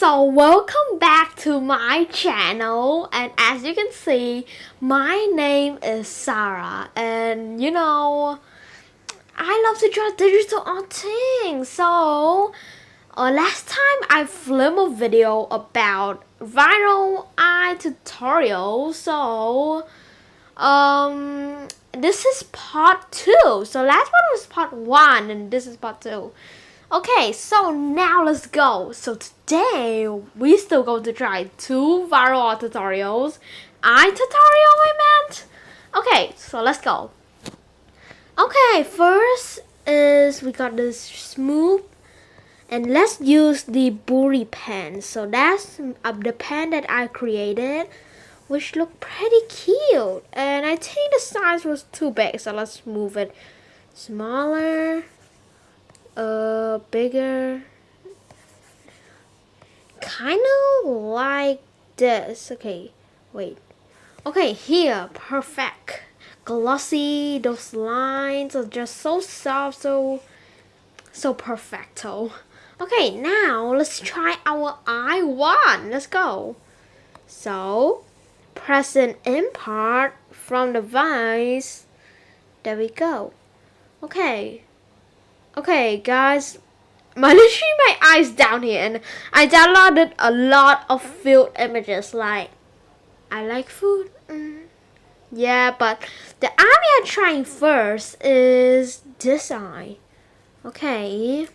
So welcome back to my channel, and as you can see, my name is Sarah, and I love to draw digital art things. So last time I filmed a video about viral eye tutorial. So this is part 2. So last one was part 1 and this is part 2. Okay, so now let's go. So today we still going to try 2 viral art tutorials. Eye tutorial I meant. Okay, so let's go. Okay, first is we got this smooth, and let's use the booty pen. So that's the pen that I created, which looked pretty cute, and I think the size was too big, so let's move it smaller, bigger, kind of like this. Okay, wait. Okay, here, perfect. Glossy, those lines are just so soft, so perfecto. Okay, now let's try our eye one. Let's go. So, press an impart from the vise. There we go. Okay, guys. Literally my eyes down here, and I downloaded a lot of field images. Like, I like food. Yeah, but the eye we are trying first is this eye. Okay,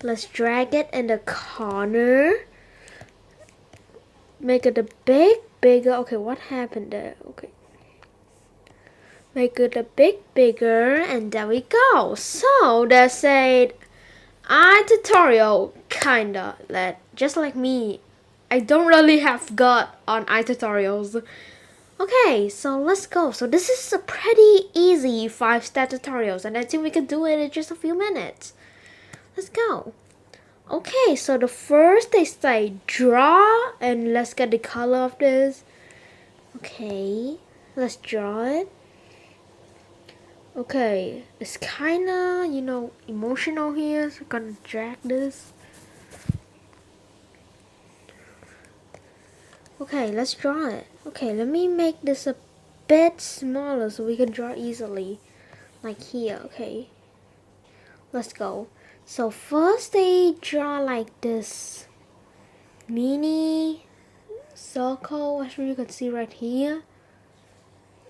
let's drag it in the corner. Make it a bigger. Okay, what happened there? Okay, make it a bigger, and there we go. So that's a eye tutorial, kinda. Just like me, I don't really have gut on eye tutorials. Okay, so let's go. So this is a pretty easy 5-step tutorials, and I think we can do it in just a few minutes. Let's go. Okay, so the first they say draw, and let's get the color of this. Okay, let's draw it. Okay, it's kinda, emotional here, so I'm gonna drag this. Okay, let's draw it. Okay, let me make this a bit smaller so we can draw easily. Like here, okay. Let's go. So first they draw like this mini circle, as you can see right here.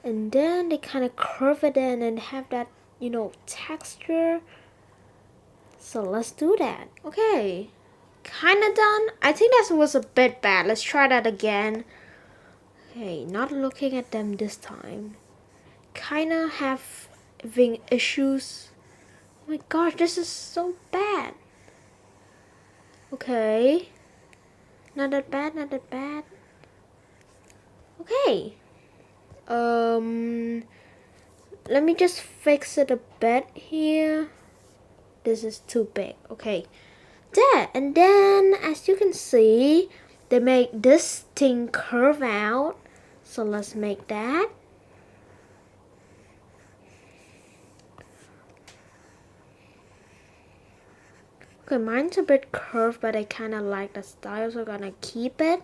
And then they kind of curve it in and have that, texture. So let's do that. Okay. Kind of done. I think that was a bit bad. Let's try that again. Okay, not looking at them this time. Kind of having issues. Oh my gosh, this is so bad. Okay. Not that bad, not that bad. Okay. Let me just fix it a bit here. This is too big. Okay. There, and then as you can see, they make this thing curve out. So let's make that. Okay, mine's a bit curved, but I kind of like the style, so I'm gonna keep it.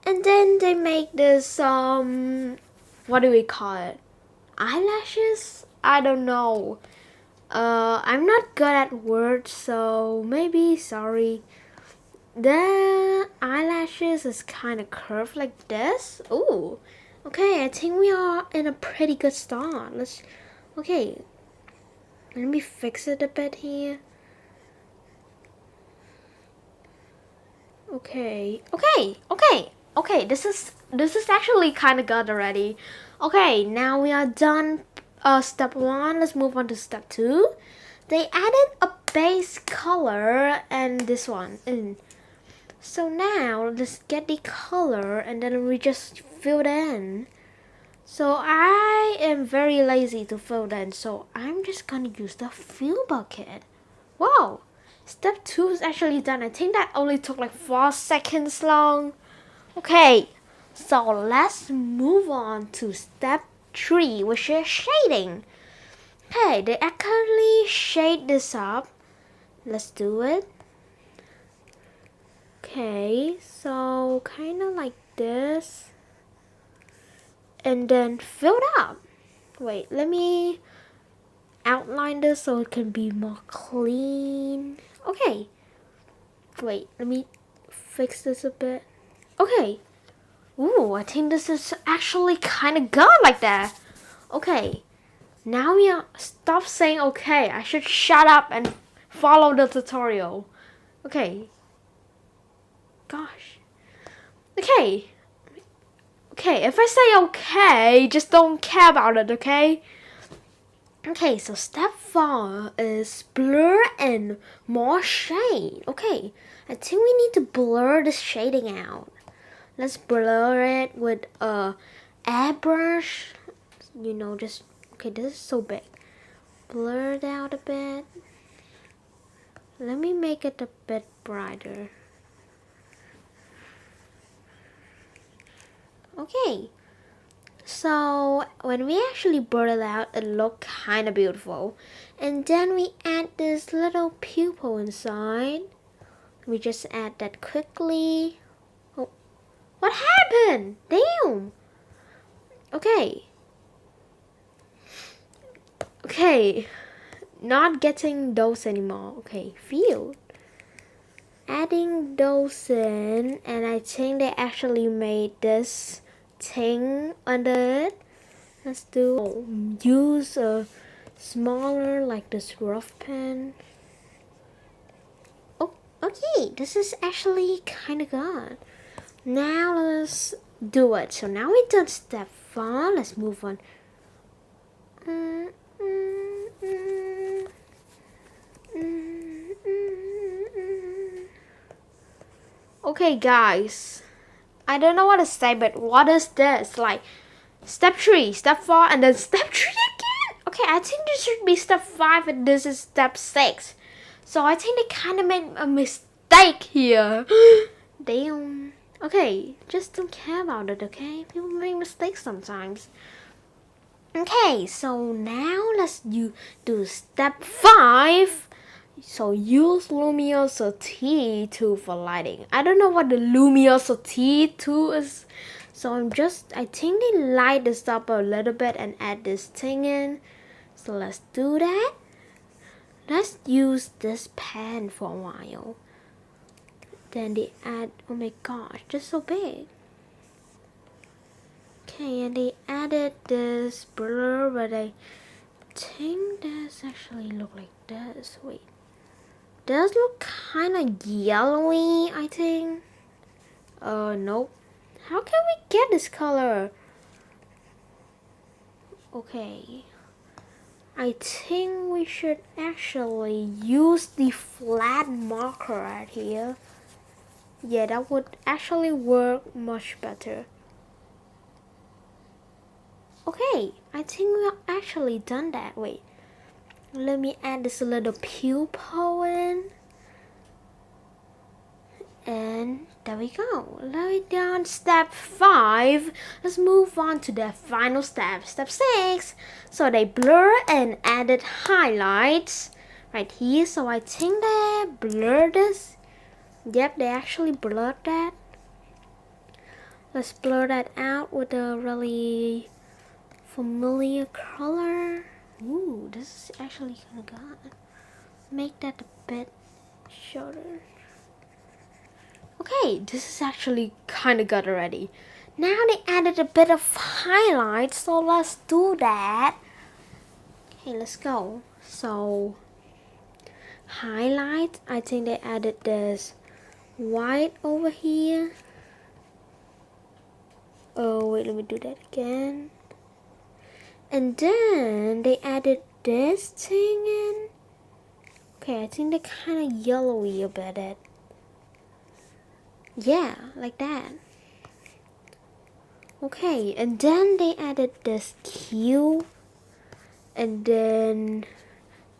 And then they make this, what do we call it? Eyelashes? I don't know. I'm not good at words, so maybe, sorry. The eyelashes is kind of curved like this. Ooh. Okay, I think we are in a pretty good start. Okay. Let me fix it a bit here. Okay, this is actually kind of good already. Okay, now we are done step 1. Let's move on to step 2. They added a base color and this one in. So now let's get the color and then we just fill it in. So I am very lazy to fill it in, so I'm just gonna use the fill bucket. Wow, step 2 is actually done. I think that only took like 4 seconds long. Okay, so let's move on to step 3, which is shading. Okay, they actually shade this up. Let's do it. Okay, so kind of like this. And then fill it up. Wait, let me outline this so it can be more clean. Okay. Wait, let me fix this a bit. Okay. Ooh, I think this is actually kind of good like that. Okay. Now we stop saying okay. I should shut up and follow the tutorial. Okay. Gosh. Okay. Okay, if I say okay, just don't care about it, okay? Okay, so step 4 is blur and more shade. Okay, I think we need to blur the shading out. Let's blur it with a airbrush. You know, just, okay, this is so big. Blur it out a bit. Let me make it a bit brighter. Okay. So when we actually blur it out, it looked kind of beautiful. And then we add this little pupil inside. We just add that quickly. Oh, what happened? Damn. Okay. Okay. Not getting those anymore. Okay, field. Adding those in, and I think they actually made this thing under it. Let's use a smaller like this rough pen. Oh, okay, this is actually kind of good. Now let's do it. So now we've done step 4. Let's move on. Okay, guys, I don't know what to say, but what is this? Like, step 3, step 4, and then step 3 again? Okay, I think this should be step 5, and this is step 6. So I think they kind of made a mistake here. Damn. Okay, just don't care about it, okay? People make mistakes sometimes. Okay, so now let's do step 5. So use luminosity tool for lighting. I don't know what the luminosity tool is. So I think they light this up a little bit and add this thing in. So let's do that. Let's use this pen for a while. Then they add, oh my gosh, this is so big. Okay, and they added this blur, but I think this actually look like this. Wait. Does look kind of yellowy, I think. Nope. How can we get this color? Okay. I think we should actually use the flat marker right here. Yeah, that would actually work much better. Okay, I think we've actually done that. Wait. Let me add this little pupil in. And there we go. Lay down step 5. Let's move on to the final step, step 6. So they blur and added highlights right here. So I think they blurred this. Yep, they actually blurred that. Let's blur that out with a really familiar color. Ooh, this is actually kind of good. Make that a bit shorter. Okay, this is actually kind of good already. Now they added a bit of highlight, so let's do that. Okay, let's go. So, highlight, I think they added this white over here. Oh, wait, let me do that again. And then they added this thing in. Okay, I think they're kind of yellowy about it. Yeah, like that. Okay, and then they added this Q. And then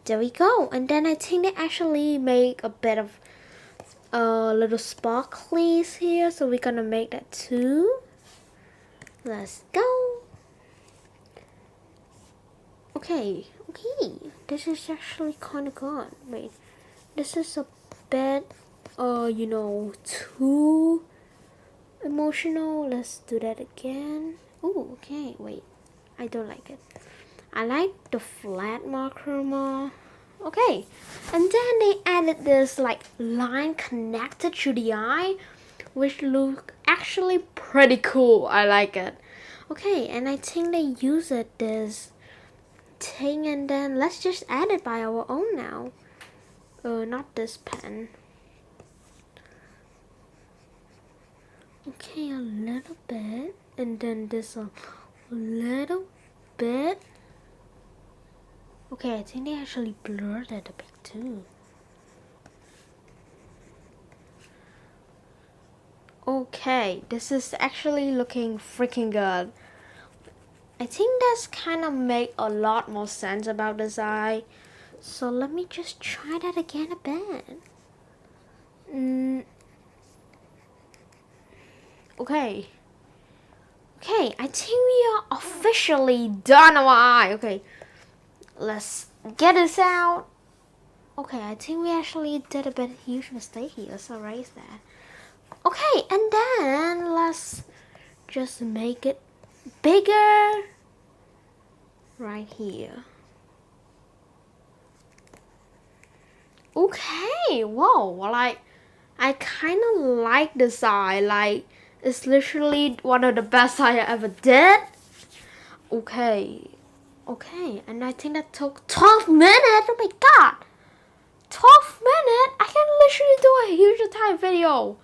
there we go. And then I think they actually make a bit of little sparklies here. So we're gonna make that too. Let's go. Okay, this is actually kind of good. Wait, this is a bit too emotional. Let's do that again. Oh, okay, wait. I don't like it. I like the flat marker more. Okay, and then they added this like line connected to the eye, which look actually pretty cool. I like it. Okay, and I think they use this thing, and then let's just add it by our own now. Not this pen. Okay, a little bit, and then this a little bit. Okay, I think they actually blurred it a bit too. Okay, this is actually looking freaking good. I think that's kind of make a lot more sense about this eye. So let me just try that again a bit. Okay. Okay, I think we are officially done our eye. Okay, let's get this out. Okay, I think we actually did a bit huge mistake here. Let's erase that. Okay, and then let's just make it bigger right here. Okay, whoa, like I kind of like this eye. Like it's literally one of the best I ever did. Okay, and I think that took 12 minutes. Oh my god, 12 minutes! I can literally do a huge time video.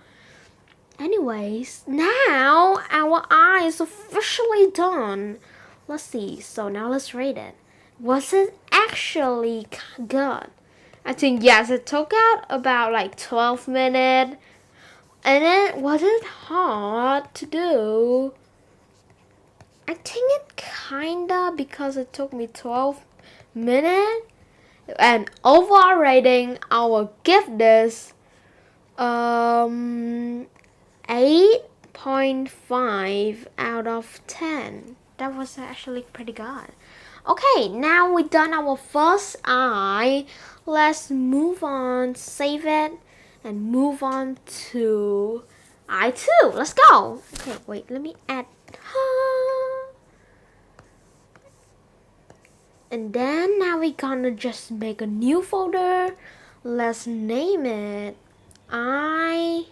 Anyways, now our eye is officially done. Let's see. So now let's rate it. Was it actually good? I think yes, it took out about like 12 minutes. And it wasn't hard to do. I think it kinda, because it took me 12 minutes. And overall rating, I will give this 8.5 out of 10. That was actually pretty good. Okay, now we done our first eye. Let's move on, save it, and move on to eye 2. Let's go. Okay, wait, let me add. And then now we're gonna just make a new folder. Let's name it eye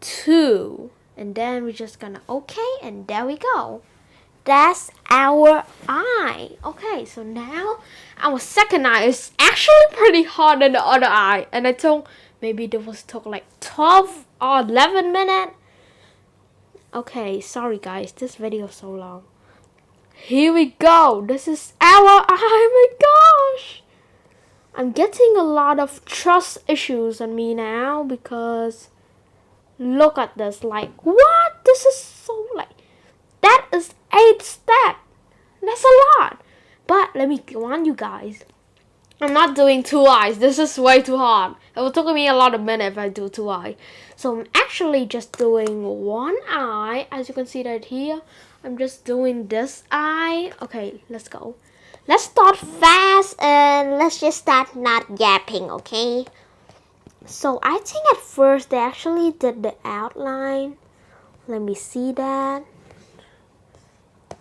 2. And then we're just gonna okay, and there we go. That's our eye. Okay, so now our second eye is actually pretty hard than the other eye. And I told maybe took like 12 or 11 minutes. Okay, sorry guys, this video is so long. Here we go. This is our eye. Oh my gosh. I'm getting a lot of trust issues on me now because look at this. Like, what? This is so like, that is 8 steps. That's a lot. But let me warn you guys. I'm not doing 2 eyes. This is way too hard. It will take me a lot of minutes if I do 2 eyes. So I'm actually just doing 1 eye. As you can see that here. I'm just doing this eye. Okay, let's go. Let's start fast and let's just start not yapping, okay? So I think at first they actually did the outline. Let me see that.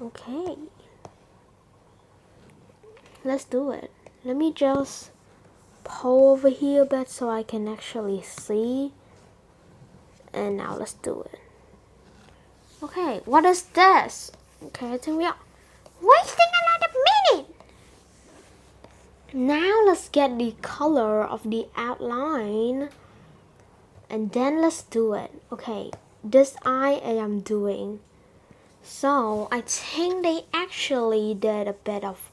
Okay. Let's do it. Let me just pull over here a bit so I can actually see. And now let's do it. Okay, what is this? Okay, I think we are wasting a lot of minutes. Now let's get the color of the outline. And then let's do it. Okay, this eye I am doing. So I think they actually did a bit of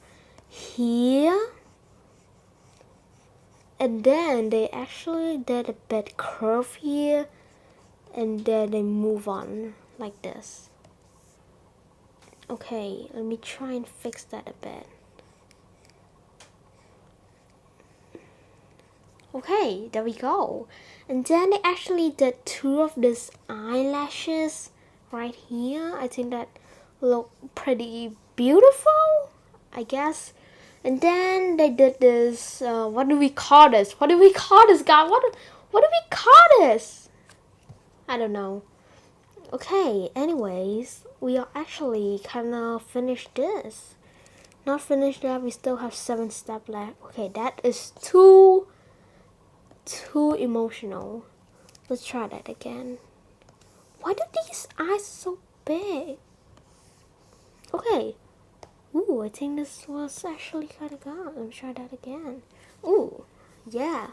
here. And then they actually did a bit curve here. And then they move on like this. Okay, let me try and fix that a bit. Okay, there we go. And then they actually did 2 of these eyelashes right here. I think that look pretty beautiful, I guess. And then they did this, what do we call this? What do we call this, guy? What do we call this? I don't know. Okay, anyways, we are actually kind of finished this. Not finished that, we still have 7 steps left. Okay, that is too emotional. Let's try that again. Why do these eyes so big? Okay. Ooh, I think this was actually kind of good. Let me try that again. Ooh, yeah.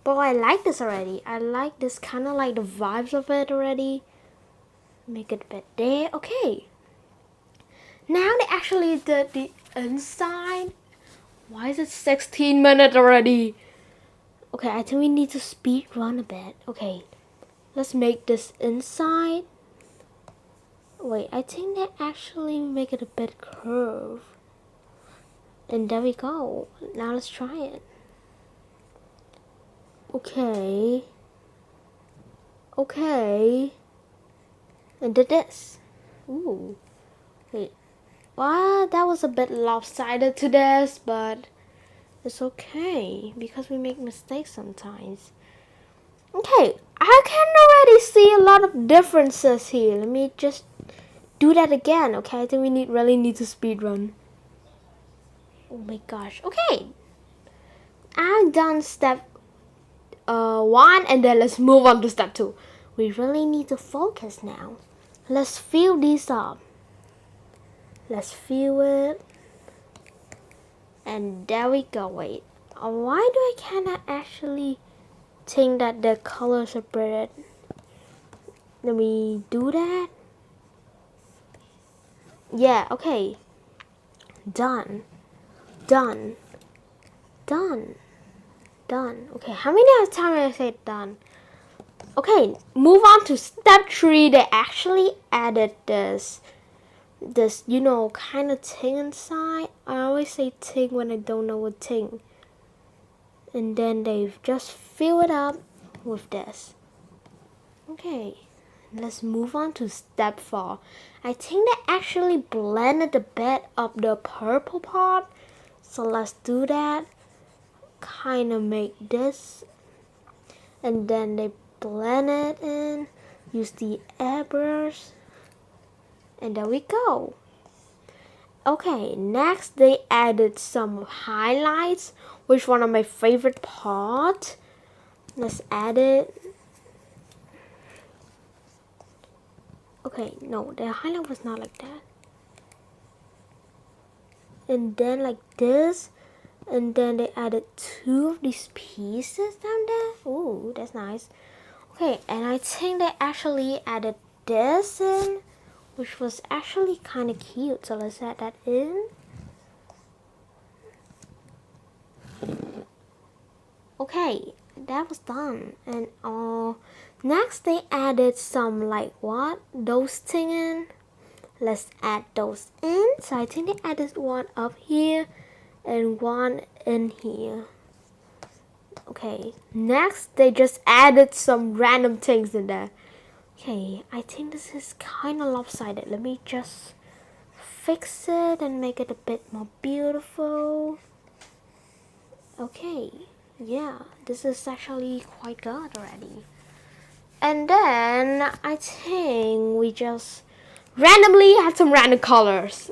But I like this already. I like this kind of like the vibes of it already. Make it a bit there. Okay. Now they actually did the inside. Why is it 16 minutes already? Okay, I think we need to speed run a bit. Okay, let's make this inside. Wait, I think they actually make it a bit curve. And there we go. Now let's try it. Okay. Okay. And did this. Ooh. Wait. Well, that was a bit lopsided to this, but it's okay because we make mistakes sometimes. Okay, I can already see a lot of differences here. Let me just do that again, okay? I think we really need to speed run. Oh my gosh. Okay. I'm done step 1 and then let's move on to step 2. We really need to focus now. Let's fill these up. Let's fill it. And there we go. Wait. Why do I cannot actually think that the colors are separated? Let me do that. Yeah, okay. Done. Done. Done. Done. Okay, how many times I say done? Okay, move on to step 3. They actually added this, you know, kind of thing inside. I always say thing when I don't know what thing. And then they've just fill it up with this. Okay, let's move on to step 4. I think they actually blended a bit of the purple part. So let's do that. Kind of make this. And then they blend it in. Use the airbrush. And there we go. Okay, next they added some highlights, which one of my favorite parts. Let's add it. Okay, no, the highlight was not like that. And then like this. And then they added 2 of these pieces down there. Ooh, that's nice. Okay, and I think they actually added this in, which was actually kind of cute. So let's add that in. Okay, that was done. And next they added some like what? Those thing in. Let's add those in. So I think they added one up here and one in here. Okay, next they just added some random things in there. Okay, I think this is kind of lopsided. Let me just fix it and make it a bit more beautiful. Okay, yeah, this is actually quite good already. And then I think we just randomly add some random colors.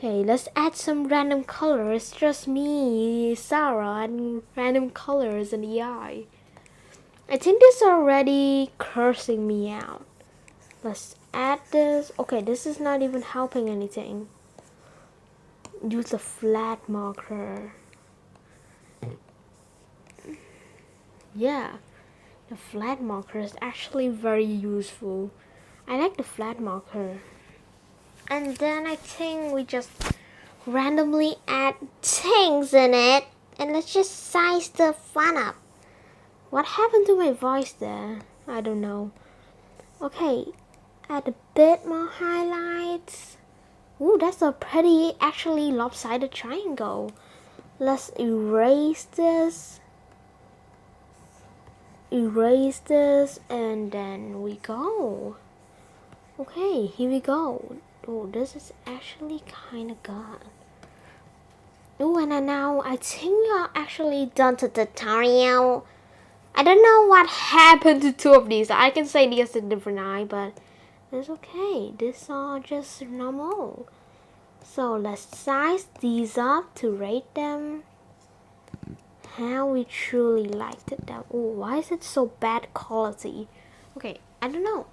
Okay, let's add some random colors. Just me, Sarah, and random colors in the eye. I think this is already cursing me out. Let's add this. Okay, this is not even helping anything. Use a flat marker. Yeah, the flat marker is actually very useful. I like the flat marker. And then I think we just randomly add things in it. And let's just size the font up. What happened to my voice there? I don't know. Okay, add a bit more highlights. Ooh, that's a pretty actually lopsided triangle. Let's erase this. Erase this and then we go. Okay, here we go. Oh, this is actually kind of good. Oh, and now I think we are actually done the tutorial. I don't know what happened to two of these. I can say these a different eye, but it's okay. These are just normal. So let's size these up to rate them. How we truly liked them. Oh, why is it so bad quality? Okay, I don't know.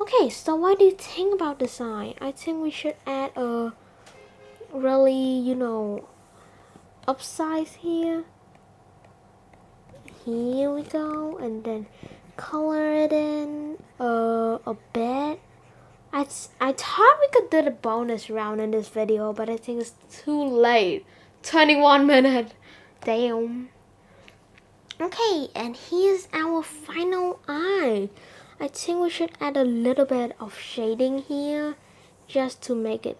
Okay, so what do you think about design? I think we should add a really, upsize here. Here we go, and then color it in a bit. I thought we could do the bonus round in this video, but I think it's too late. 21 minutes. Damn. Okay, and here's our final eye. I think we should add a little bit of shading here just to make it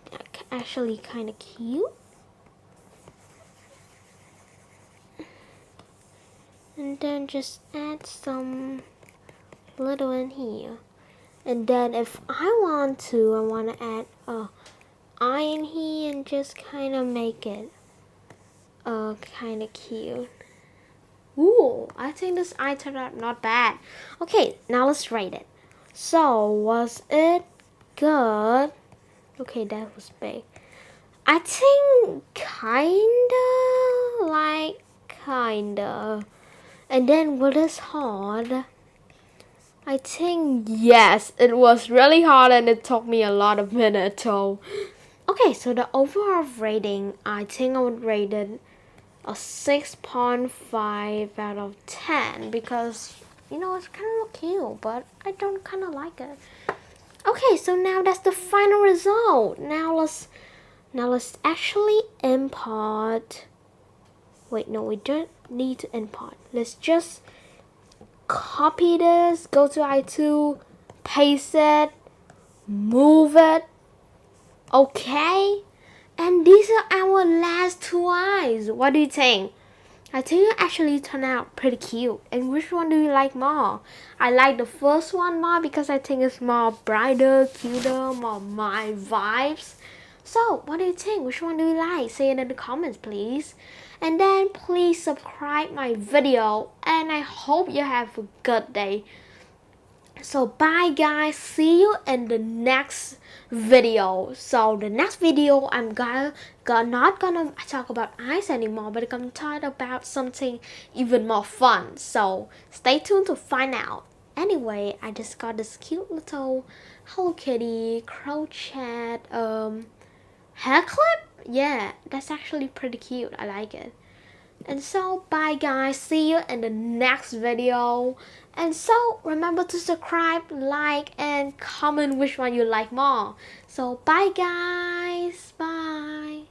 actually kind of cute. And then just add some little in here. And then if I want to add a eye in here and just kind of make it kind of cute. Ooh, I think this eye turned out not bad. Okay, now let's rate it. So, was it good? Okay, that was big. I think kinda. And then was this hard? I think yes, it was really hard and it took me a lot of minutes. So, okay, so the overall rating, I think I would rate it a 6.5 out of 10 because it's kind of cute, but I don't kind of like it. Okay, so now that's the final result. Now let's actually import. Wait, no, we don't need to import. Let's just copy this, go to i2, paste it, move it. Okay. And these are our last two eyes. What do you think? I think it actually turned out pretty cute. And which one do you like more? I like the first one more because I think it's more brighter, cuter, more my vibes. So, what do you think? Which one do you like? Say it in the comments, please. And then please subscribe my video. And I hope you have a good day. So bye guys, see you in the next video. So the next video I'm not gonna talk about eyes anymore, but I'm gonna talk about something even more fun. So stay tuned to find out. Anyway, I just got this cute little Hello Kitty crochet hair clip. Yeah, that's actually pretty cute. I like it. And so bye guys, see you in the next video. And so remember to subscribe, like, and comment which one you like more. So bye guys, bye.